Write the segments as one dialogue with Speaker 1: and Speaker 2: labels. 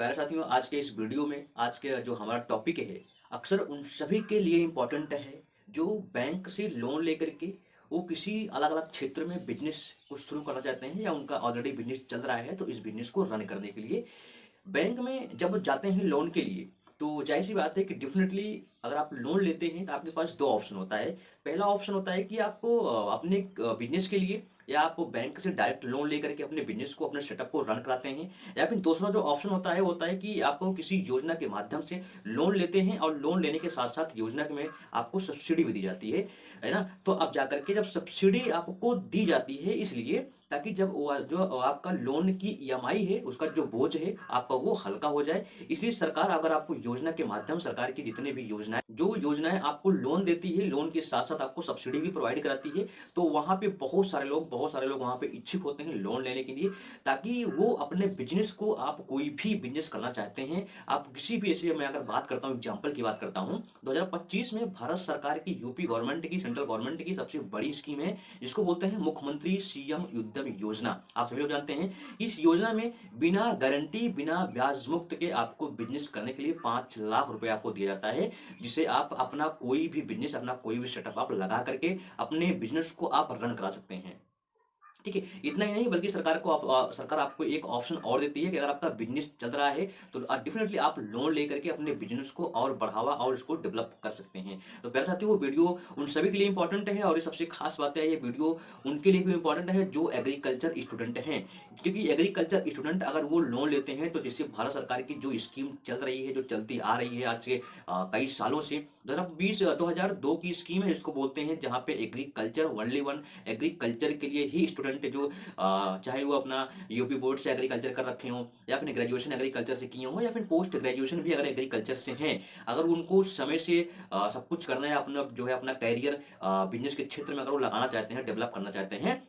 Speaker 1: प्यारे साथियों, आज के इस वीडियो में आज के जो हमारा टॉपिक है, अक्सर उन सभी के लिए इम्पोर्टेंट है जो बैंक से लोन लेकर के वो किसी अलग अलग क्षेत्र में बिजनेस को शुरू करना चाहते हैं या उनका ऑलरेडी बिजनेस चल रहा है, तो इस बिजनेस को रन करने के लिए बैंक में जब जाते हैं लोन के लिए। तो जाहिर सी बात है कि डेफिनेटली अगर आप लोन लेते हैं तो आपके पास दो ऑप्शन होता है। पहला ऑप्शन होता है कि आपको अपने बिजनेस के लिए या आप बैंक से डायरेक्ट लोन लेकर के अपने बिजनेस को अपने सेटअप को रन कराते हैं, या फिर दूसरा जो ऑप्शन होता है वो होता है कि आपको किसी योजना के माध्यम से लोन लेते हैं और लोन लेने के साथ साथ योजना में आपको सब्सिडी भी दी जाती है ना। तो अब जाकर के जब सब्सिडी आपको दी जाती है इसलिए ताकि जब वो जो आपका लोन की ईएमआई है उसका जो बोझ है आपका वो हल्का हो जाए। इसलिए सरकार अगर आपको योजना के माध्यम सरकार की जितने भी योजनाएं जो योजनाएं आपको लोन देती है, लोन के साथ साथ आपको सब्सिडी भी प्रोवाइड कराती है, तो वहां पे बहुत सारे लोग वहां पे इच्छुक होते हैं लोन लेने के लिए, ताकि वो अपने बिजनेस को, आप कोई भी बिजनेस करना चाहते हैं, आप किसी भी ऐसे, मैं अगर बात करता हूँ एग्जाम्पल की बात करता हूँ, 2025 में भारत सरकार की यूपी गवर्नमेंट की, सेंट्रल गवर्नमेंट की सबसे बड़ी स्कीम है जिसको बोलते हैं मुख्यमंत्री सीएम उद्यम योजना। आप सभी लोग जानते हैं इस योजना में बिना गारंटी बिना ब्याज मुक्त के आपको बिजनेस करने के लिए 5 लाख रुपए आपको दिया जाता है, जिसे आप अपना कोई भी बिजनेस, अपना कोई भी सेटअप आप लगा करके अपने बिजनेस को आप रन करा सकते हैं। ठीक है, इतना ही नहीं बल्कि सरकार आपको एक ऑप्शन और देती है कि अगर आपका बिजनेस चल रहा है तो डेफिनेटली आप लोन लेकर के अपने बिजनेस को और बढ़ावा और इसको डेवलप कर सकते हैं। तो प्यारे साथियों, वो वीडियो उन सभी के लिए इंपॉर्टेंट है और ये सबसे खास बात है, ये वीडियो उनके लिए भी इंपॉर्टेंट है जो एग्रीकल्चर स्टूडेंट हैं, क्योंकि एग्रीकल्चर स्टूडेंट अगर वो लोन लेते हैं तो जिससे भारत सरकार की जो स्कीम चल रही है, जो चलती आ रही है आज से कई सालों से, 2002 की स्कीम है जिसको बोलते हैं, जहाँ पे एग्रीकल्चर ओनली वन, एग्रीकल्चर के लिए ही स्टूडेंट जो चाहे वो अपना यूपी बोर्ड से एग्रीकल्चर कर रखे हो या फिर ग्रेजुएशन एग्रीकल्चर से किए हो या फिर पोस्ट ग्रेजुएशन भी अगर एग्रीकल्चर से हैं, अगर उनको समय से सब कुछ करना है, अपना जो है अपना कैरियर बिजनेस के क्षेत्र में अगर वो लगाना चाहते हैं, डेवलप करना चाहते हैं,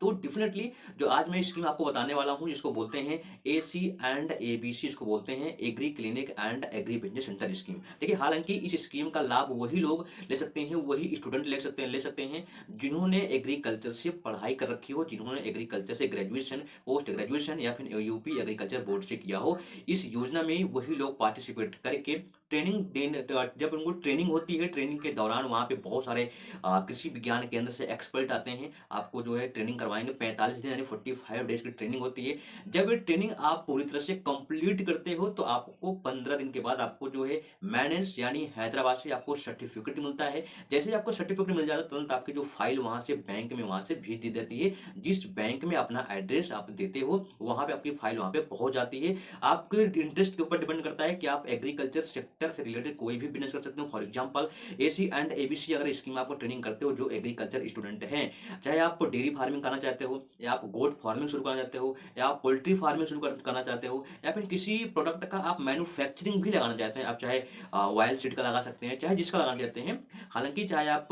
Speaker 1: तो डेफिनेटली जो आज मैं स्कीम आपको बताने वाला हूं जिसको बोलते हैं एसी एंड एबीसी, इसको बोलते हैं agree clinic and agri business centre scheme. देखिए, हालांकि इस स्कीम का लाभ वही लोग ले सकते हैं, वही स्टूडेंट ले सकते हैं जिन्होंने एग्रीकल्चर से पढ़ाई कर रखी हो, जिन्होंने एग्रीकल्चर से ग्रेजुएशन, पोस्ट ग्रेजुएशन या फिर यूपी एग्रीकल्चर बोर्ड से किया हो। इस योजना में वही लोग पार्टिसिपेट करके ट्रेनिंग देने, जब उनको ट्रेनिंग होती है, ट्रेनिंग के दौरान वहां पे बहुत सारे कृषि विज्ञान केंद्र से एक्सपर्ट आते हैं, आपको जो है ट्रेनिंग करवाएंगे। 45 दिन यानी 45 डेज की ट्रेनिंग होती है। जब ये ट्रेनिंग आप पूरी तरह से कंप्लीट करते हो तो आपको 15 दिन के बाद आपको जो है मैनेज यानी हैदराबाद से आपको सर्टिफिकेट मिलता है। जैसे ही आपको सर्टिफिकेट मिल जाता है तुरंत आपकी जो फाइल वहां से बैंक में वहां से भेज दी जाती है। जिस बैंक में अपना एड्रेस आप देते हो वहां पे आपकी फाइल वहां पे पहुंच जाती है। आपके इंटरेस्ट के ऊपर डिपेंड करता है कि आप एग्रीकल्चर सेक्टर से रिलेटेड कोई भी बिजनेस कर सकते हो। For example AC and ABC अगर स्कीम आपको ट्रेनिंग करते हो जो एग्रीकल्चर स्टूडेंट हैं, चाहे आप डेयरी फार्मिंग करना चाहते हो या आप गोट फार्मिंग शुरू करना चाहते हो या आप पोल्ट्री फार्मिंग शुरू करना चाहते हो या फिर किसी प्रोडक्ट का आप मैन्युफैक्चरिंग भी लगाना चाहते हैं, आप चाहे ऑयल सीड का लगा सकते हैं, चाहे जिसका लगाना चाहते हैं, हालांकि चाहे आप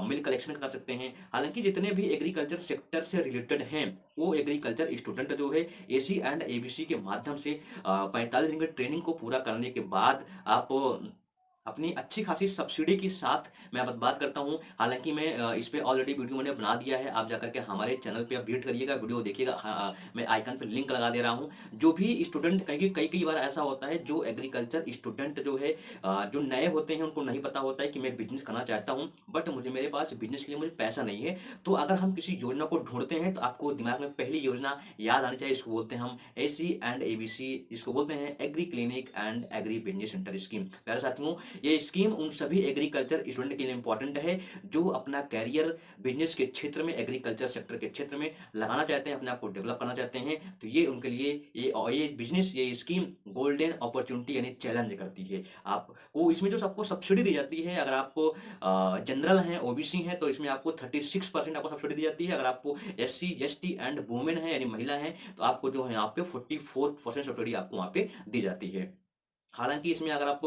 Speaker 1: मिल्क कलेक्शन कर सकते हैं, हालांकि जितने भी एग्रीकल्चर सेक्टर से रिलेटेड हैं वो एग्रीकल्चर स्टूडेंट जो है एसी एंड एबीसी के माध्यम से 45 दिन की ट्रेनिंग को पूरा करने के बाद आप अपनी अच्छी खासी सब्सिडी के साथ मैं अब बात करता हूं। हालांकि मैं इस पे ऑलरेडी वीडियो मैंने बना दिया है, आप जाकर के हमारे चैनल पे आप विजिट करिएगा, वीडियो देखिएगा। हाँ, मैं आइकन पे लिंक लगा दे रहा हूं। जो भी स्टूडेंट, कई कई कई बार ऐसा होता है जो एग्रीकल्चर स्टूडेंट जो है जो नए होते हैं उनको नहीं पता होता है कि मैं बिजनेस करना चाहता हूँ बट मुझे, मेरे पास बिजनेस के लिए मुझे पैसा नहीं है। तो अगर हम किसी योजना को ढूंढते हैं तो आपको दिमाग में पहली योजना याद आनी चाहिए, इसको बोलते हैं हम एसी एंड एबीसी, जिसको बोलते हैं agree clinic and agri business centre scheme. प्यारे साथियों, ये स्कीम उन सभी एग्रीकल्चर स्टूडेंट के लिए इंपॉर्टेंट है जो अपना कैरियर बिजनेस के क्षेत्र में, एग्रीकल्चर सेक्टर के क्षेत्र में लगाना चाहते हैं, अपने आप को डेवलप करना चाहते हैं। तो ये उनके लिए ये बिजनेस, ये स्कीम गोल्डन अपॉर्चुनिटी यानी चैलेंज करती है आपको। इसमें जो सबको सब्सिडी दी जाती है, अगर आप जनरल हैं, ओबीसी हैं, तो इसमें आपको 36% आपको सब्सिडी दी जाती है। अगर आपको एससी एसटी एंड वुमेन है यानी महिला है तो आपको जो है यहाँ पे 44% सब्सिडी आपको वहाँ पे दी जाती है। हालाँकि इसमें अगर आप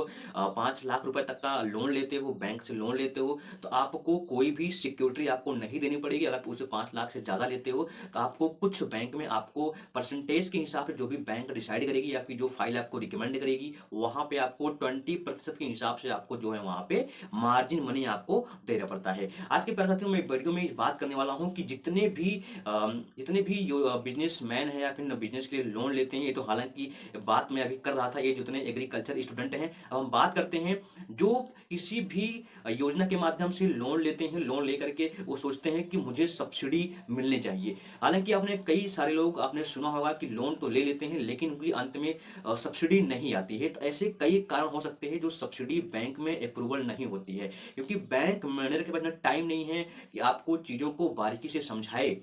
Speaker 1: 5 लाख रुपए तक का लोन लेते हो, बैंक से लोन लेते हो, तो आपको कोई भी सिक्योरिटी आपको नहीं देनी पड़ेगी। अगर उसे 5 लाख से ज़्यादा लेते हो, तो आपको कुछ बैंक में आपको परसेंटेज के हिसाब से जो भी बैंक डिसाइड करेगी, आपकी जो फ़ाइल आपको रिकमेंड करेगी, वहाँ पे आपको 20% के हिसाब से आपको जो है वहाँ पे मार्जिन मनी आपको देना पड़ता है। आज के प्यारे साथियों, मैं वीडियो में बात करने वाला हूँ कि जितने भी यो बिज़नेसमैन हैं या फिर बिज़नेस के लिए लोन लेते हैं, ये तो हालाँकि बात मैं अभी कर रहा था, ये जितने एग्रीकल्चर स्टूडेंट हैं। अब हम बात करते हैं जो किसी भी योजना के माध्यम से लोन लेते हैं, लोन लेकर के वो सोचते हैं कि मुझे सब्सिडी मिलनी चाहिए। हालांकि आपने कई सारे लोग आपने सुना होगा कि लोन तो ले लेते हैं लेकिन उनकी अंत में सब्सिडी नहीं आती है। तो ऐसे कई कारण हो सकते हैं जो सब्सिडी बैंक में अप्रूवल नहीं होती है, क्योंकि बैंक मैनेजर के पास इतना टाइम नहीं है कि आपको चीज़ों को बारीकी से समझाए,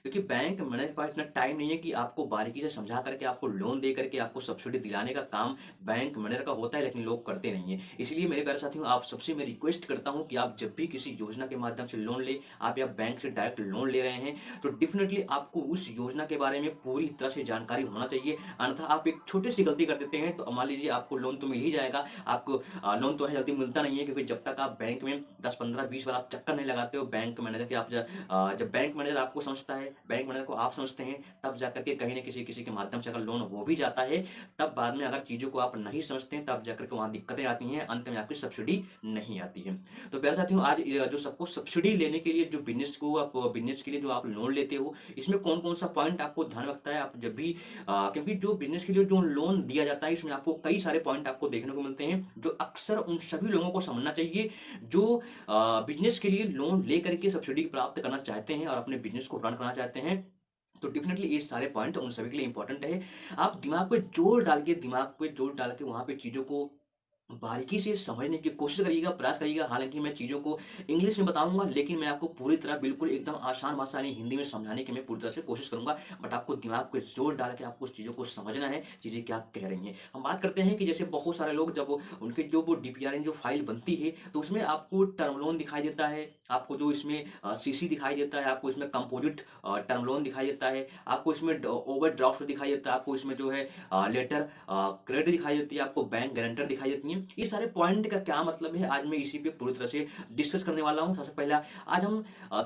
Speaker 1: क्योंकि बैंक मैनेजर के पास इतना टाइम नहीं है कि आपको बारीकी से समझा करके आपको लोन दे करके आपको सब्सिडी दिलाने का काम बैंक मैनेजर का होता है, लेकिन लोग करते नहीं है। इसलिए मेरे प्यारे साथियों, आप सबसे मैं रिक्वेस्ट करता हूं कि आप जब भी किसी योजना के माध्यम से लोन ले, आप या बैंक से डायरेक्ट लोन ले रहे हैं, तो डेफिनेटली आपको उस योजना के बारे में पूरी तरह से जानकारी होना चाहिए। अन्यथा आप एक छोटी सी गलती कर देते हैं तो मान लीजिए आपको लोन तो मिल ही जाएगा, आपको लोन तो है जल्दी मिलता नहीं है, क्योंकि जब तक आप बैंक में 10 15 20 बार आप चक्कर नहीं लगाते हो बैंक मैनेजर के, आप जब बैंक मैनेजर आपको समझता है, बैंक मैनेजर को आप समझते हैं, तब जाकर के कहीं ना किसी के माध्यम से अगर लोन हो भी जाता है, तब बाद में अगर चीज़ों को आप नहीं समझते हैं, तब जाकर के वहाँ दिक्कतें आती हैं, अंत में आपकी सब्सिडी नहीं आती है। तो प्यारे साथियों, आज जो सबको सब्सिडी लेने के लिए, जो बिजनेस के लिए जो आप लोन लेते हो, इसमें कौन कौन सा पॉइंट आपको ध्यान रखता है। आप जब भी क्योंकि जो बिजनेस के लिए जो लोन दिया जाता है, इसमें आपको कई सारे पॉइंट आपको देखने को मिलते हैं, जो अक्सर उन सभी लोगों को समझना चाहिए जो बिजनेस के लिए लोन लेकर के सब्सिडी प्राप्त करना चाहते हैं और अपने बिजनेस को रन करना चाहते हैं। तो डेफिनेटली ये सारे पॉइंट उन सभी के लिए इंपॉर्टेंट है। आप दिमाग पे जोर डाल के वहां पे चीजों को बारीकी से समझने की कोशिश करिएगा, प्रयास करिएगा। हालांकि मैं चीज़ों को इंग्लिश में बताऊंगा, लेकिन मैं आपको पूरी तरह बिल्कुल एकदम आसान भाषा यानी हिंदी में समझाने की मैं पूरी तरह से कोशिश करूंगा। बट आपको दिमाग पे जोर डाल के आपको उस चीज़ों को समझना है, चीज़ें क्या कह रही हैं। हम बात करते हैं कि जैसे बहुत सारे लोग जब उनके जो वो डीपीआर जो फाइल बनती है, तो उसमें आपको टर्म लोन दिखाई देता है, आपको जो इसमें सीसी दिखाई देता है, आपको इसमें कंपोजिट टर्म लोन दिखाई देता है, आपको इसमें ओवर ड्राफ्ट दिखाई देता है, आपको इसमें जो है लेटर क्रेडिट दिखाई देती है, आपको बैंक गारंटर दिखाई देती है। ये सारे पॉइंट का क्या मतलब है, आज मैं इसी पे पूरी तरह से डिस्कस करने वाला हूँ। सबसे पहला आज हम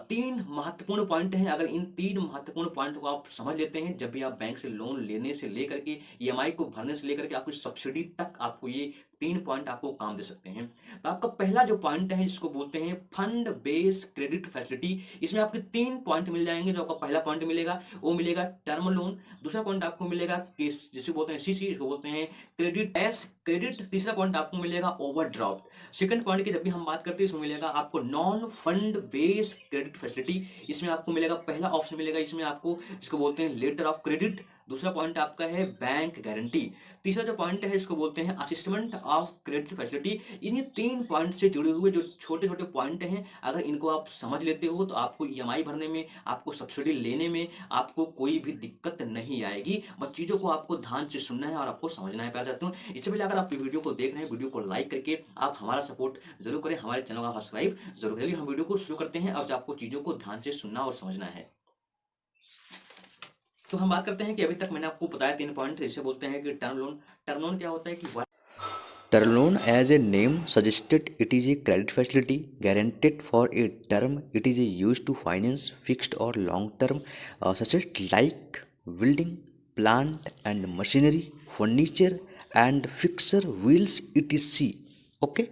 Speaker 1: 3 महत्वपूर्ण पॉइंट हैं। अगर इन 3 महत्वपूर्ण पॉइंट को आप समझ लेते हैं, जब भी आप बैंक से लोन लेने से लेकर के ईएमआई को भरने से लेकर के आपकी सब्सिडी तक, आपको ये 3 पॉइंट आपको काम दे सकते हैं। तो आपका पहला जो पॉइंट है, जिसको बोलते हैं फंड बेस्ड क्रेडिट फैसिलिटी, इसमें आपके 3 पॉइंट मिल जाएंगे। जो आपका पहला पॉइंट मिलेगा वो मिलेगा टर्म लोन, दूसरा पॉइंट आपको मिलेगा जिसे बोलते हैं सीसी, इसको बोलते हैं क्रेडिट, तीसरा पॉइंट आपको मिलेगा ओवरड्राफ्ट। सेकंड पॉइंट की जब भी हम बात करते हैं, इसमें मिलेगा आपको non fund based credit facility. इसमें आपको मिलेगा पहला ऑप्शन मिलेगा, इसमें आपको इसको बोलते हैं लेटर ऑफ क्रेडिट। दूसरा पॉइंट आपका है बैंक गारंटी। तीसरा जो पॉइंट है, इसको बोलते हैं असिस्टमेंट ऑफ क्रेडिट फैसिलिटी। इन्हीं 3 पॉइंट से जुड़े हुए जो छोटे छोटे पॉइंट हैं, अगर इनको आप समझ लेते हो तो आपको ईएमआई भरने में, आपको सब्सिडी लेने में आपको कोई भी दिक्कत नहीं आएगी। बस चीज़ों को आपको ध्यान से सुनना है और आपको समझना है। प्यार चाहता हूँ, इससे पहले अगर आप वीडियो को देख रहे हैं, वीडियो को लाइक करके आप हमारा सपोर्ट जरूर करें, हमारे चैनल का सब्सक्राइब जरूर करें। हम वीडियो को शुरू करते हैं और आपको चीज़ों को ध्यान से सुनना और समझना है। तो हम बात करते हैं कि अभी तक मैंने आपको बताया 3 पॉइंट, जिसे बोलते हैं कि टर्म लोन। टर्म लोन क्या होता है कि
Speaker 2: Term loan, as a name suggested, it is a credit facility guaranteed for a term. It is used to finance fixed or long-term assets like building, plant and machinery, furniture and fixture wheels, etc. Okay.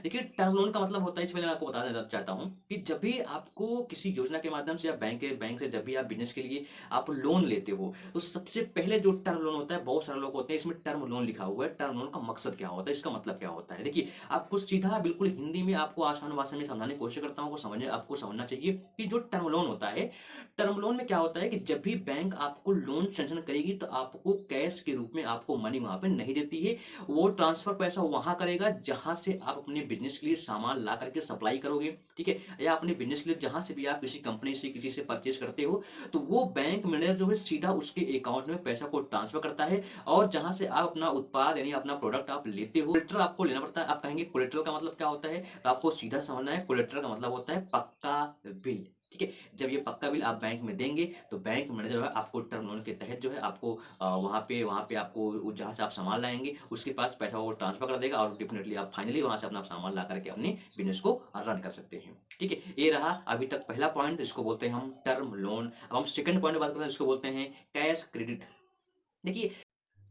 Speaker 1: देखिए, term loan का मतलब होता है, इसमें मैं आपको बता देना चाहता हूँ कि जब भी आपको किसी योजना के माध्यम से या बैंक से जब भी आप बिजनेस के लिए आप लोन लेते हो, तो सबसे पहले जो टर्म लोन होता है, बहुत सारे लोग होते हैं इसमें टर्म लोन लिखा हुआ है। टर्म लोन का मकसद क्या होता है, इसका मतलब क्या होता है। देखिए, आपको सीधा बिल्कुल हिंदी में आपको आसान भाषा में समझाने की कोशिश करता हूँ, आपको समझना चाहिए कि जो टर्म लोन होता है, टर्म लोन में क्या होता है कि जब भी बैंक आपको लोन सैंक्शन करेगी, तो आपको कैश के रूप में आपको मनी वहां पे नहीं देती है। वो ट्रांसफर पैसा वहां करेगा जहां से आप अपने बिजनेस के लिए सामान ला करके सप्लाई करोगे, ठीक है, या अपने बिजनेस के लिए जहां से भी आप किसी कंपनी से किसी से परचेज करते हो, तो वो बैंक मैनेजर जो है सीधा उसके अकाउंट में पैसा को ट्रांसफर करता है। और जहां से आप अपना उत्पाद यानी अपना प्रोडक्ट आप लेते हो, कोलेटरल आपको लेना पड़ता है। आप कहेंगे कोलेटरल का मतलब क्या होता है, तो आपको सीधा समझना है, कोलेटरल का मतलब होता है पक्का बिल। ठीक है। जब ये पक्का बिल आप बैंक में देंगे तो बैंक मैनेजर जो है आपको टर्म लोन के तहत जो है आपको वहाँ पे आपको जहाँ से आप सामान लाएंगे उसके पास पैसा वो ट्रांसफर कर देगा और डेफिनेटली आप फाइनली वहाँ से अपना सामान ला करके अपने बिजनेस को रन कर सकते हैं। ठीक है, ये रहा अभी तक पहला पॉइंट, इसको बोलते हैं हम टर्म लोन। अब हम सेकंड पॉइंट बात करते हैं, इसको बोलते हैं कैश क्रेडिट। देखिए,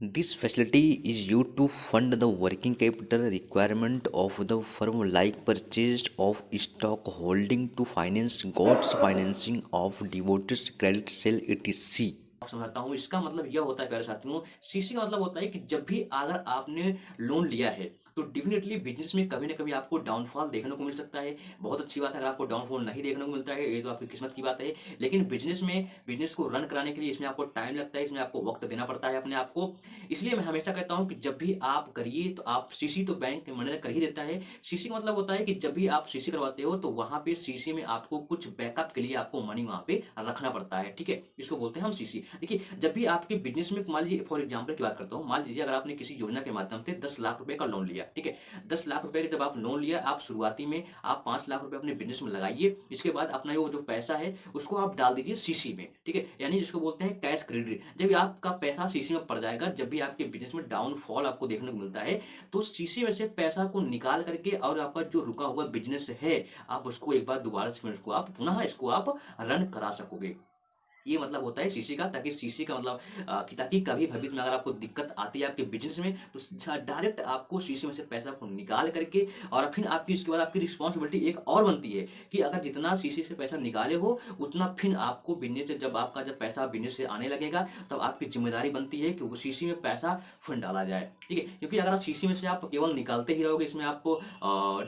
Speaker 2: This facility is used to fund the working capital requirement of the firm, like purchase of stock, holding to finance goods, financing of deposits, credit sale, etc.
Speaker 1: आप समझाता हूँ, इसका मतलब यह होता है प्यारे साथियों, सीसी का मतलब होता है कि जब भी अगर आपने लोन लिया है तो डेफिनेटली बिजनेस में कभी ना कभी आपको डाउनफॉल देखने को मिल सकता है। बहुत अच्छी बात है अगर आपको डाउनफॉल नहीं देखने को मिलता है, ये तो आपकी किस्मत की बात है। लेकिन बिजनेस में बिजनेस को रन कराने के लिए इसमें आपको टाइम लगता है, इसमें आपको वक्त देना पड़ता है अपने आप को। इसलिए मैं हमेशा कहता हूँ कि जब भी आप करिए तो आप सीसी तो बैंक मैनेजर कर ही देता है। सीसी का मतलब होता है कि जब भी आप सीसी करवाते हो तो वहां पे सीसी में आपको कुछ बैकअप के लिए आपको मनी वहां पे रखना पड़ता है। ठीक है, इसको बोलते हैं हम सीसी। देखिए, जब भी आपके बिजनेस में मान लीजिए, फॉर एग्जाम्पल की बात करता हूँ, मान लीजिए अगर आपने किसी योजना के माध्यम से 10 लाख रुपए का लोन लिया। ठीक है, 10 लाख रुपए का जब आप लोन लिया, आप शुरुआती में आप 5 लाख रुपए अपने बिजनेस में लगाइए। इसके बाद अपना जो पैसा है उसको आप डाल दीजिए सीसी में। ठीक है, यानी जिसको बोलते हैं कैश क्रेडिट। जब आपका पैसा सीसी में पड़ जाएगा, जब भी आपके बिजनेस में डाउनफॉल आपको देखने को मिलता है तो सीसी में से पैसा को निकाल करके और आपका जो रुका हुआ बिजनेस है आप उसको एक बार दोबारा से उसको आप पुनः इसको आप रन करा सकोगे। ये मतलब होता है सीसी का, ताकि सीसी का मतलब कि ताकि कभी भविष्य में अगर आपको दिक्कत आती है आपके बिजनेस में तो डायरेक्ट आपको सीसी में से पैसा को निकाल करके, और फिर आपकी इसके बाद आपकी रिस्पॉन्सिबिलिटी एक और बनती है कि अगर जितना सीसी से पैसा निकाले हो उतना फिर आपको बिजनेस से जब पैसा बिजनेस से आने लगेगा तब आपकी जिम्मेदारी बनती है कि वो सीसी में पैसा फिर डाला जाए। ठीक है, क्योंकि अगर आप सीसी में से आप केवल निकालते ही रहोगे, इसमें आपको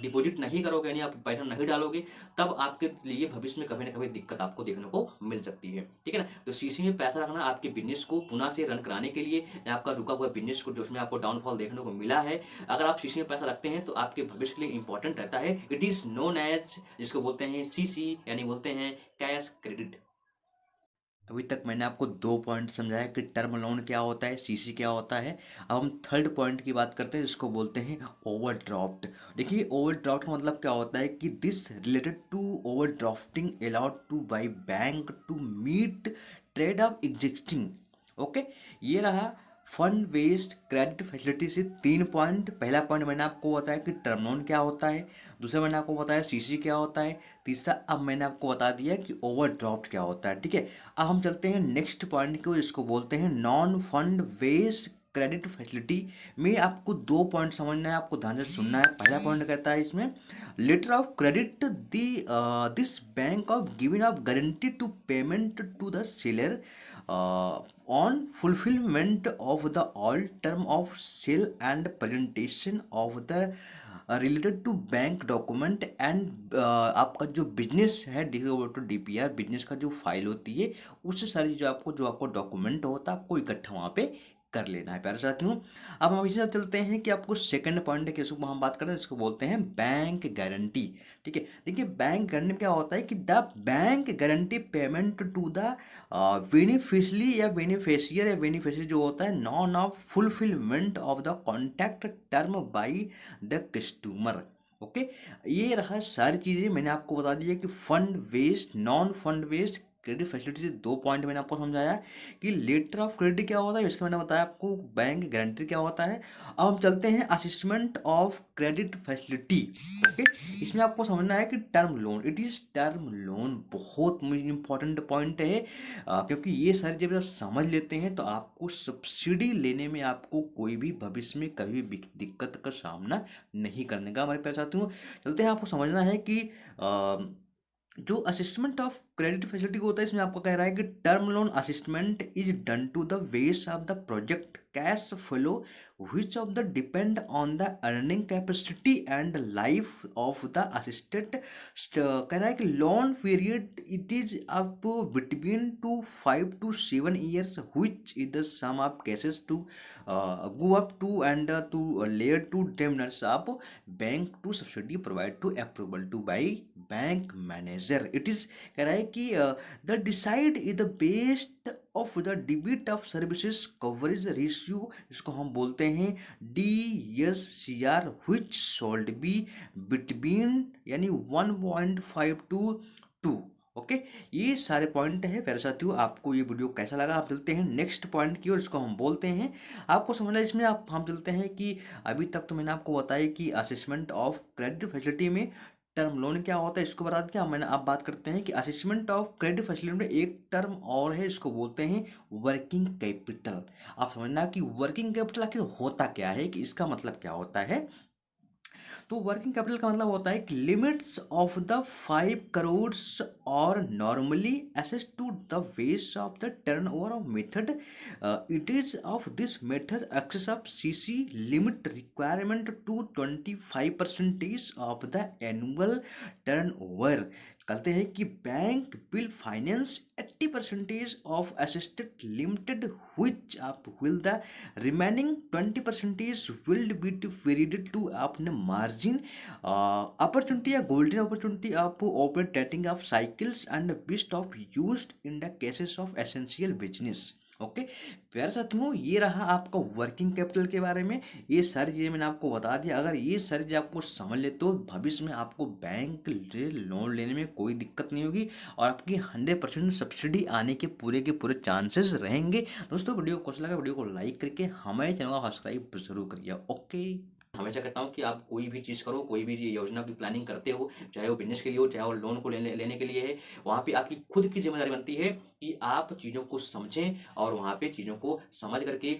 Speaker 1: डिपॉजिट नहीं करोगे यानी आप पैसा नहीं डालोगे, तब आपके लिए भविष्य में कभी ना कभी दिक्कत आपको देखने को मिल सकती है। ठीक है ना, तो सीसी में पैसा रखना आपके बिजनेस को पुनः से रन कराने के लिए, या आपका रुका हुआ बिजनेस को जो उसमें आपको डाउनफॉल देखने को मिला है, अगर आप सीसी में पैसा रखते हैं तो आपके भविष्य के लिए इंपॉर्टेंट रहता है। इट इज नोन एज, जिसको बोलते हैं सीसी, यानी बोलते हैं कैश क्रेडिट।
Speaker 2: अभी तक मैंने आपको 2 पॉइंट समझाया कि टर्म लोन क्या होता है, सीसी क्या होता है। अब हम थर्ड पॉइंट की बात करते हैं, जिसको बोलते हैं ओवरड्राफ्ट। देखिए, ओवरड्राफ्ट का मतलब क्या होता है कि this related to overdrafting allowed to by bank to meet trade of existing. Okay, ये रहा फंड बेस्ड क्रेडिट फैसिलिटी से 3 पॉइंट। पहला पॉइंट मैंने आपको बताया कि टर्म लोन क्या होता है, दूसरा मैंने आपको बताया सीसी क्या होता है, तीसरा अब मैंने आपको बता दिया कि ओवरड्राफ्ट क्या होता है। ठीक है, अब हम चलते हैं नेक्स्ट पॉइंट को, जिसको बोलते हैं non fund based credit facility. में आपको 2 पॉइंट समझना है, आपको ध्यान से सुनना है। पहला पॉइंट कहता है इसमें letter of credit the this bank of giving of guarantee to payment to the seller on fulfillment of the all term of sale and presentation of the related to bank document and आपका जो business है to DPR business का जो file होती है उससे सारी जो आपको डॉक्यूमेंट होता है आपको इकट्ठा वहाँ पे कर लेना है प्यारे साथियों। अब हम इसी चलते हैं कि आपको सेकंड पॉइंट है, किसको हम बात करते हैं, इसको बोलते हैं बैंक गारंटी। ठीक है, देखिए बैंक गारंटी क्या होता है कि the bank guarantee payment to the beneficiary या बेनिफिशियरी जो होता है non of fulfilment of the contract term by the customer. Okay, ये रहा सारी चीज़ें मैंने आपको बता दिया कि fund based non fund based credit facility से 2 पॉइंट मैंने आपको समझाया कि लेटर ऑफ क्रेडिट क्या होता है, इसके मैंने बताया आपको बैंक गारंटी क्या होता है। अब हम चलते हैं assessment of credit facility. Okay, इसमें आपको समझना है कि term loan, it is term loan बहुत इंपॉर्टेंट पॉइंट है क्योंकि ये सारी जब आप समझ लेते हैं तो आपको सब्सिडी लेने में आपको कोई भी भविष्य में कभी भी दिक्कत का सामना नहीं करने का। हमारे पैसा साथियों चलते हैं, आपको समझना है कि जो असेसमेंट ऑफ क्रेडिट फैसिलिटी को होता है, इसमें आपको कह रहा है कि term loan assessment is done to the base of the project cash flow which of the depend on the earning capacity and life of the assisted। कह रहा है कि loan period it is up between two 5 to 7 years which is the sum of cases to go up to and to layer to determinants of bank to subsidy provide to approval to by bank manager. It is कह रहा है कि the decide is the based of the debit of services coverage ratio, इसको हम बोलते हैं DSCR which should be between यानी 1.5 to 2।
Speaker 1: Okay, ये सारे पॉइंट हैं प्यारे साथियों। आपको ये वीडियो कैसा लगा, आप चलते हैं नेक्स्ट पॉइंट की ओर, इसको हम बोलते हैं, आपको समझना है इसमें। आप हम चलते हैं कि अभी तक तो मैंने आपको बताया कि असेसमेंट ऑफ क्रेडिट फैसिलिटी में टर्म लोन क्या होता है, इसको बता दिया मैंने। आप बात करते हैं कि असेसमेंट ऑफ क्रेडिट फैसिलिटी में एक टर्म और है, इसको बोलते हैं वर्किंग कैपिटल। आप समझना कि वर्किंग कैपिटल आखिर होता क्या है, कि इसका मतलब क्या होता है। तो वर्किंग कैपिटल का मतलब होता है कि लिमिट्स ऑफ द 5 करोड़ और normally assess to the wage of the turnover of method. It is of this method excess of CC limit requirement to 25% of the annual turnover. कहते हैं कि bank will finance 80% of assisted limited which up will the remaining 20% will be divided to अपने margin opportunity या golden opportunity of operating of cycles and best of used in the cases of essential business. Okay प्यारे साथियों, ये रहा आपका working capital के बारे में। ये सारी चीज़ें मैंने आपको बता दिया। अगर ये सारी चीज़ें आपको समझ ले तो भविष्य में आपको बैंक से लोन लेने में कोई दिक्कत नहीं होगी और आपकी 100% सब्सिडी आने के पूरे चांसेस रहेंगे। दोस्तों वीडियो को कैसा लगा, वीडियो को लाइक करके हमारे चैनल को सब्सक्राइब जरूर करिए। ओके, हमेशा कहता हूँ कि आप कोई भी चीज़ करो, कोई भी योजना की प्लानिंग करते हो, चाहे वो बिजनेस के लिए हो, चाहे वो लोन को लेने के लिए है, वहाँ पे आपकी खुद की जिम्मेदारी बनती है कि आप चीज़ों को समझें और वहाँ पे चीज़ों को समझ करके।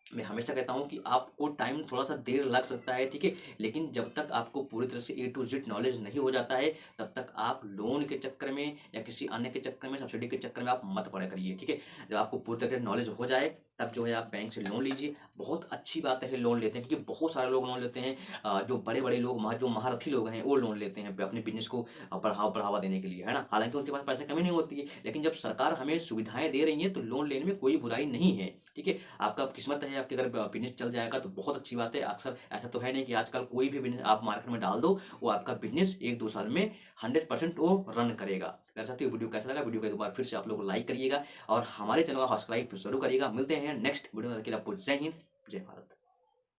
Speaker 1: मैं हमेशा कहता हूँ कि आपको टाइम थोड़ा सा देर लग सकता है, ठीक है, लेकिन जब तक आपको पूरी तरह से A to Z नॉलेज नहीं हो जाता है तब तक आप लोन के चक्कर में या किसी अन्य के चक्कर में, सब्सिडी के चक्कर में आप मत पड़ा करिए, ठीक है। जब आपको पूरी तरह से नॉलेज हो जाए तब जो है आप बैंक से लोन लीजिए। बहुत अच्छी बात है लोन लेते हैं, क्योंकि बहुत सारे लोग लोन लेते हैं। जो बड़े बड़े लोग, जो महारथी लोग हैं, वो लोन लेते हैं अपने बिजनेस को बढ़ावा देने के लिए, है ना। हालांकि उनके पास पैसे कमी नहीं होती है, लेकिन जब सरकार हमें सुविधाएं दे रही है तो लोन लेने में कोई बुराई नहीं है, ठीक है। आपका किस्मत है, आपके अगर बिजनेस चल जाएगा तो बहुत अच्छी बात है। अक्सर ऐसा तो है नहीं कि आजकल कोई भी बिजनेस आप मार्केट में डाल दो, वो आपका बिजनेस 1-2 साल में 100% वो रन करेगा। मेरे साथ वीडियो कैसा लगा, वीडियो को एक बार फिर से आप लोग लाइक करिएगा और हमारे चैनल का सब्सक्राइब जरूर करिएगा। मिलते हैं नेक्स्ट वीडियो में, आपको जय हिंद, जय भारत।